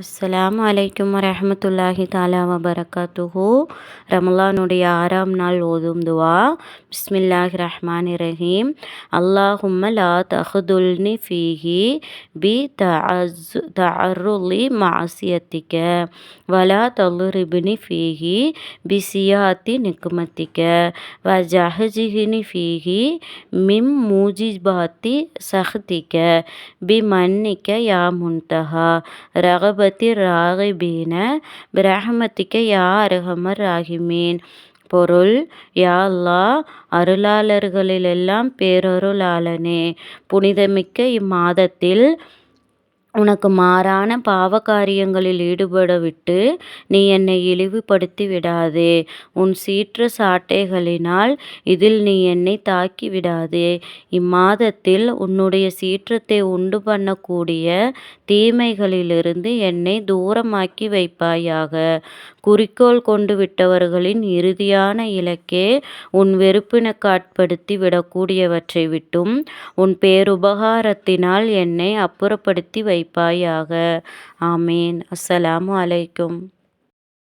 அஸ்ஸலாமு அலைக்கும் வரஹ்மத்துல்லாஹி தஆலா வபரகாத்துஹு. ரமலானுடைய 6ஆம் நாள் ஓதும் துவா. பிஸ்மில்லாஹிர் ரஹ்மானிர் ரஹீம். அல்லாஹும்ம லா தஹ்துல்னி ஃபீஹி பி தஅர்ருலி மஅசியத்திக வலா தல்ரிப்னி ஃபீஹி பிசியாத்தி நிக்மத்திக வஜஹ்ஜிஹ்னி ஃபீஹி மிம் மூஜிபாத்தி சஹ்திக பிமன்னிக யா முன்தஹா ராகிபீன பிரஹ்மத்திக யா அர்ஹமர் ராஹிமீன். பொருள்: யா அல்லாஹ், அருளாளர்களிலெல்லாம் பேரருளாளனே, புனிதமிக்க இம்மாதத்தில் உனக்கு மாறான பாவகாரியங்களில் ஈடுபடவிட்டு நீ என்னை இழிவுபடுத்தி விடாதே. உன் சீற்ற சாட்டைகளினால் இதில் நீ என்னை தாக்கி விடாதே. இம்மாதத்தில் உன்னுடைய சீற்றத்தை உண்டு பண்ணக்கூடிய தீமைகளிலிருந்து என்னை தூரமாக்கி வைப்பாயாக. குறிக்கோள் கொண்டு விட்டவர்களின் இறுதியான இலக்கே உன் வெறுப்பினுக்காட்படுத்தி விடக்கூடியவற்றை விட்டும் உன் பேருபகாரத்தினால் என்னை அப்புறப்படுத்தி வைப்பாயாக. ஆமீன். அஸ்ஸலாமு அலைக்கும்.